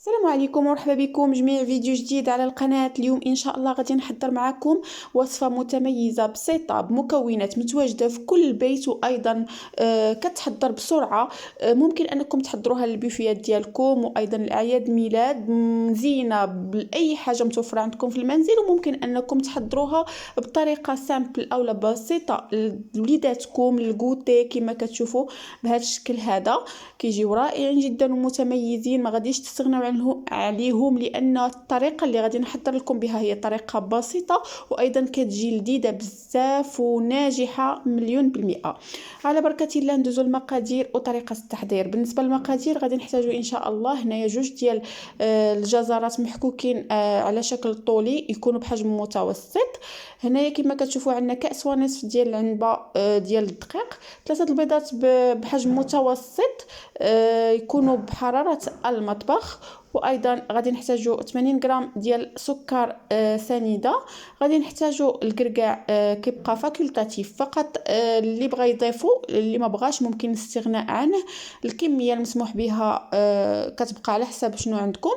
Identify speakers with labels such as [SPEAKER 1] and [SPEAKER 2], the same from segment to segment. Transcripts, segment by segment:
[SPEAKER 1] السلام عليكم ومرحبا بكم جميع فيديو جديد على القناة. اليوم إن شاء الله غادي نحضر معكم وصفة متميزة بسيطة بمكونات متواجدة في كل بيت، وأيضا كتحضر بسرعة. ممكن أنكم تحضروها للبيفيات ديالكم، وأيضا الأعياد ميلاد، مزينة بأي حاجة متوفرة عندكم في المنزل. وممكن أنكم تحضروها بطريقة سامبل أو بسيطة لوليداتكم للغوتي كما كتشوفوا بهذا الشكل هذا. كيجيو رائعين جدا ومتميزين، ما غاديش تستغنوا عليهم، لان الطريقه اللي غادي نحضر لكم بها هي طريقه بسيطه، وايضا كتجي لذيذه بزاف وناجحه مليون بالمئه. على بركه الله ندوزو المقادير وطريقه التحضير. بالنسبه للمقادير غادي نحتاجو ان شاء الله هنايا جوج ديال الجزرات محكوكين على شكل طولي، يكونوا بحجم متوسط. هنايا كما كتشوفوا عندنا كاس ونصف ديال العنبه ديال الدقيق، 3 البيضات بحجم متوسط يكونوا بحراره المطبخ. وايضا غادي نحتاجو 80 غرام ديال سكر سنيده. غادي نحتاجو الكركاع كيبقى فاكولتاتيف فقط، اللي بغى يضيفو، اللي ما بغاش ممكن الاستغناء عنه. الكميه المسموح بها كتبقى على حسب شنو عندكم.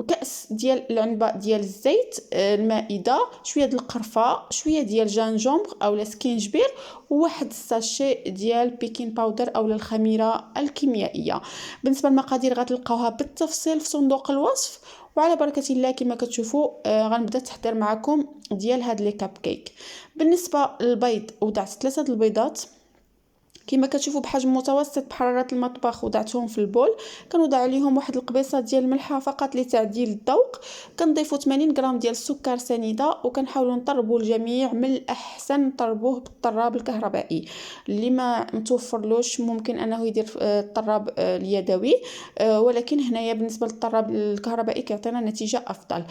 [SPEAKER 1] كاس ديال العنبه ديال الزيت المائده، شويه ديال القرفه، شويه ديال جانجومبر او سكينجبير، وواحد الساشي ديال بيكين باودر او الخميره الكيميائيه. بالنسبه للمقادير غتلقاوها بالتفصيل في صندوق الوصف. وعلى بركه الله كما كتشوفوا غنبدا التحضير معكم ديال هاد لي كاب كيك. بالنسبه للبيض وضعت 3 البيضات كما كتشوفوا بحجم متوسط بحراره المطبخ، وضعتهم في البول. كنوضع عليهم واحد القبيصه ديال الملحه فقط لتعديل الذوق. كنضيفوا 80 غرام ديال السكر سنيده، وكنحاولوا نطربوا الجميع. من الاحسن نطربوه بالطراب الكهربائي. اللي ما متوفرلوش ممكن انه يدير الطراب اليدوي، ولكن هنايا بالنسبه للطراب الكهربائي كيعطينا نتيجه افضل.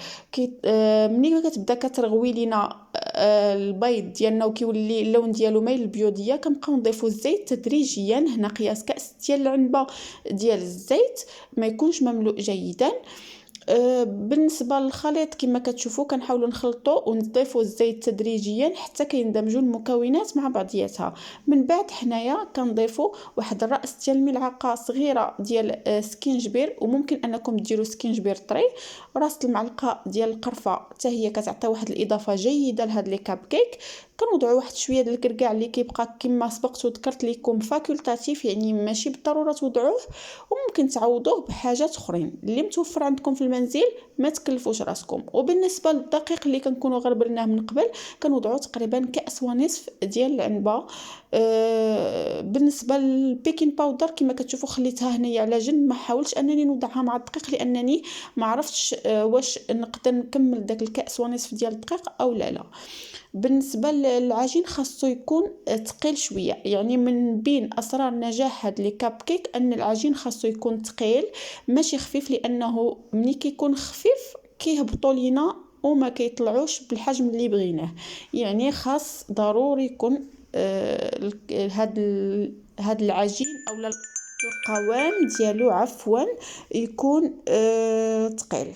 [SPEAKER 1] ملي كتبدا كترغوي لينا البيض ديالنا وكيولي اللون ديالو مايل للبيضيه، كنبقاو نضيفوا الزيت تدريجيا. هنا قياس كاس ديال العنبه ديال الزيت، ما يكونش مملوء جيدا. بالنسبه للخليط كما كتشوفوا كنحاولوا نخلطوا ونضيفوا الزيت تدريجيا حتى كيندمجوا المكونات مع بعضياتها. من بعد حنايا كنضيفوا واحد الراس ديال الملعقه صغيره ديال سكينجبير، وممكن انكم ديروا سكينجبير طري. راس المعلقه ديال القرفه حتى هي كتعطي واحد الاضافه جيده لهاد لي كاب كيك. كنوضعوا واحد شويه ديال الكركاع اللي كيبقى كما سبقت وذكرت لكم فاكولتاتيف، يعني ماشي بالضروره توضعوه، وممكن تعوضوه بحاجات اخرين اللي متوفر عندكم في المنزل. ما تكلفوش راسكم. وبالنسبه للدقيق اللي كنكونوا غربلناه من قبل، كنوضعوا تقريبا كاس ونصف ديال العنبه. بالنسبه للبيكين باودر كما كتشوفوا خليتها هنايا على جنب، ما حاولتش انني نوضعها مع الدقيق لانني ما عرفتش واش نقدر نكمل داك الكاس ونصف ديال الدقيق او لا. بالنسبه للعجين خاصو يكون ثقيل شويه، يعني من بين اسرار نجاح هاد لي كاب كيك ان العجين خاصو يكون ثقيل ماشي خفيف، لانه ملي كيكون خفيف كيهبطوا لينا وما كيطلعوش بالحجم اللي بغيناه. يعني خاص ضروري يكون هاد العجين او القوام ديالو عفوا يكون ثقيل.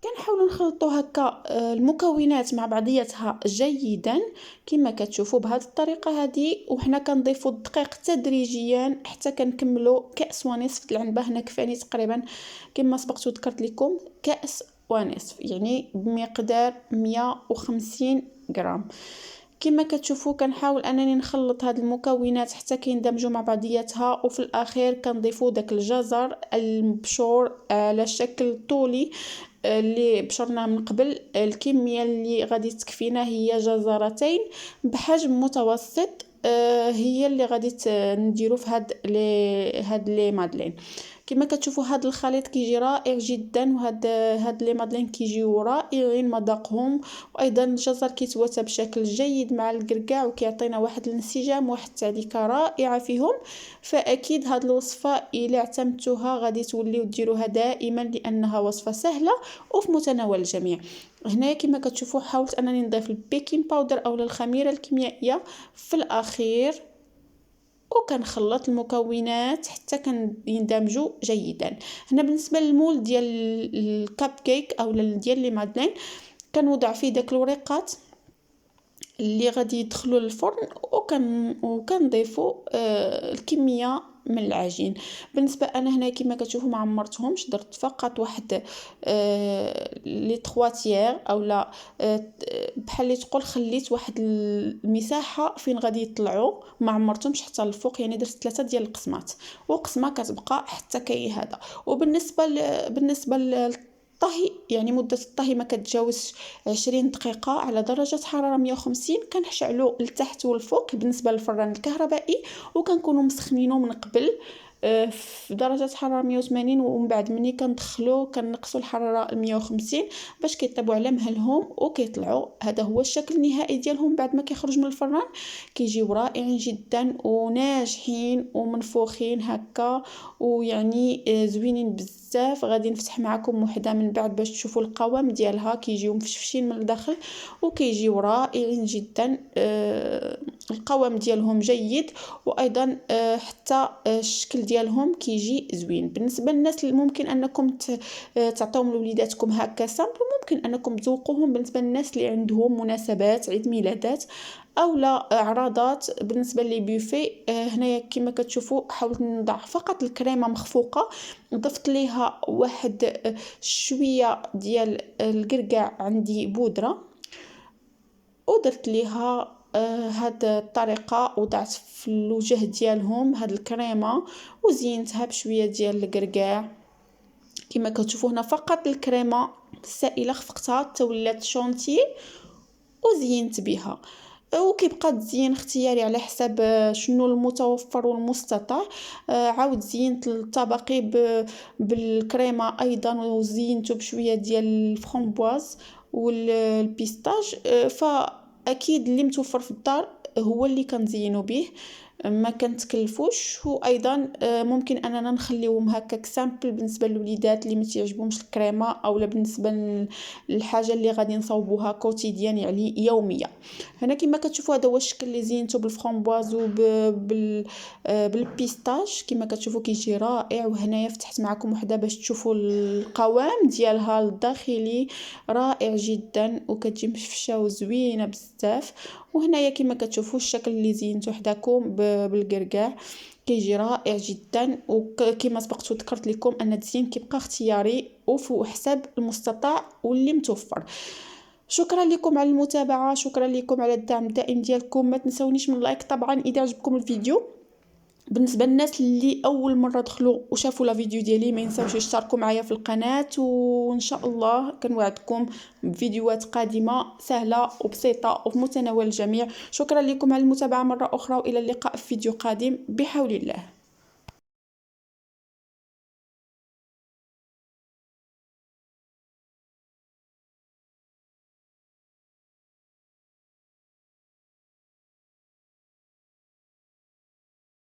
[SPEAKER 1] كنحاولوا نخلطوا هكا المكونات مع بعضياتها جيدا كما كتشوفوا بهذه الطريقه هذه. وحنا كنضيفوا الدقيق تدريجيا حتى كنكملوا كاس ونصف العنبه. هنا كفاني تقريبا كما سبقت وذكرت لكم كاس ونصف، يعني بمقدار 150 غرام. كما كتشوفوا كنحاول انني نخلط هاد المكونات حتى كيندمجوا مع بعضياتها، وفي الاخير كنضيفوا داك الجزر المبشور على شكل طولي اللي بشرناه من قبل. الكميه اللي غادي تكفينا هي جزرتين بحجم متوسط، هي اللي غادي نديرو في هاد لي مادلين. كما كتشوفوا هاد الخليط كيجي رائع جدا، وهاد لي مادلين كيجيو رائعين مذاقهم. وايضا الجزر كيتواتى بشكل جيد مع الكركاع وكيعطينا واحد الانسجام واحد التعليكه رائعه فيهم. فاكيد هاد الوصفه الى اعتمدتوها غادي توليو ديروها دائما، لانها وصفه سهله وفي متناول الجميع. هنايا كما كتشوفوا حاولت انني نضيف البيكين باودر او الخميره الكيميائيه في الاخير، وكنخلط المكونات حتى يندمجوا جيدا. هنا بالنسبه للمول ديال الكاب كيك او ديال لي مادلين، كنوضع فيه داك الوريقات اللي غادي يدخلوا للفرن، وكنضيفوا الكميه من العجين. بالنسبه انا هنا كما كتشوفوا ما عمرتهمش، درت فقط واحد لي 3 تيير او لا بحال اللي تقول خليت واحد المساحه فين غادي يطلعوا، ما عمرتهمش حتى الفوق، يعني درت 3 ديال القسمات وقسمه كتبقى حتى كاي هذا. وبالنسبه بالنسبه الطهي، يعني مدة الطهي ما كتجاوزش 20 دقيقة على درجة حرارة 150. كنشعلو لتحت والفوق بالنسبة للفران الكهربائي، وكنكونوا مسخنينو من قبل في درجة حرارة 180، ومن بعد مني كندخلو كنقصوا الحرارة 150 باش كيطيبوا على مهلهم وكيطلعوا. هذا هو الشكل النهائي ديالهم بعد ما كيخرج من الفران. كيجيو رائعين جدا وناجحين ومنفوخين هكا، ويعني زوينين بزاف. غادي نفتح معكم وحده من بعد باش تشوفوا القوام ديالها، كيجيو مفشفشين من الداخل وكيجيو رائعين جدا. القوام ديالهم جيد، وايضا حتى الشكل ديالهم كيجي زوين. بالنسبه للناس اللي ممكن انكم تعطيهم لوليداتكم هكا سامبل، ممكن انكم تذوقوهم بالنسبه للناس اللي عندهم مناسبات عيد ميلادات او لا اعراضات. بالنسبه لي بوفي هنايا كما كتشوفوا حاولت نضع فقط الكريمه مخفوقه، ضفت ليها واحد شويه ديال القرقاع عندي بودره، ودرت ليها هاد الطريقه، وضعت في الوجه ديالهم هاد الكريمه وزينتها بشويه ديال القرقاع. كما كتشوفوا هنا فقط الكريمه السائله خفقتها حتى ولات شونتي وزينت بها. وكيبقى التزيين اختياري على حساب شنو المتوفر والمستطاع. عاود زينت الطبقي بالكريمه ايضا، وزينته بشويه ديال الفرامبواز والبيستاج. فاكيد اللي متوفر في الدار هو اللي كنزينو به، ما كنتكلفوش. وايضا ممكن اننا نخليوهم هكاك سامبل بالنسبه للوليدات اللي ما تيعجبهمش الكريمه، اولا بالنسبه للحاجه اللي غادي نصاوبوها كوتيديان يعني يوميه. هنا كما كتشوفوا هذا هو الشكل اللي زينته بالفرامبواز بالبيستاج. كما كتشوفوا كيجي رائع. وهنايا فتحت معكم وحده باش تشوفوا القوام ديالها الداخلي رائع جدا، وكتجي مفشفشه وزوينه بزاف. وهنايا كما كتشوفوا الشكل اللي زينته حداكم بالقرقاع كيجي رائع جدا. وكما سبقت وذكرت لكم ان التزيين كيبقى اختياري وفي حساب المستطاع واللي متوفر. شكرا لكم على المتابعه، شكرا لكم على الدعم الدائم ديالكم. ما تنسونيش من لايك طبعا اذا عجبكم الفيديو. بالنسبه للناس اللي اول مره دخلوا وشافوا لا فيديو ديالي، ما ينساوش يشتركوا معايا في القناه، وان شاء الله كنوعدكم بفيديوهات قادمه سهله وبسيطه وفي متناول الجميع. شكرا لكم على المتابعه مره اخرى، والى اللقاء في فيديو قادم بحول الله.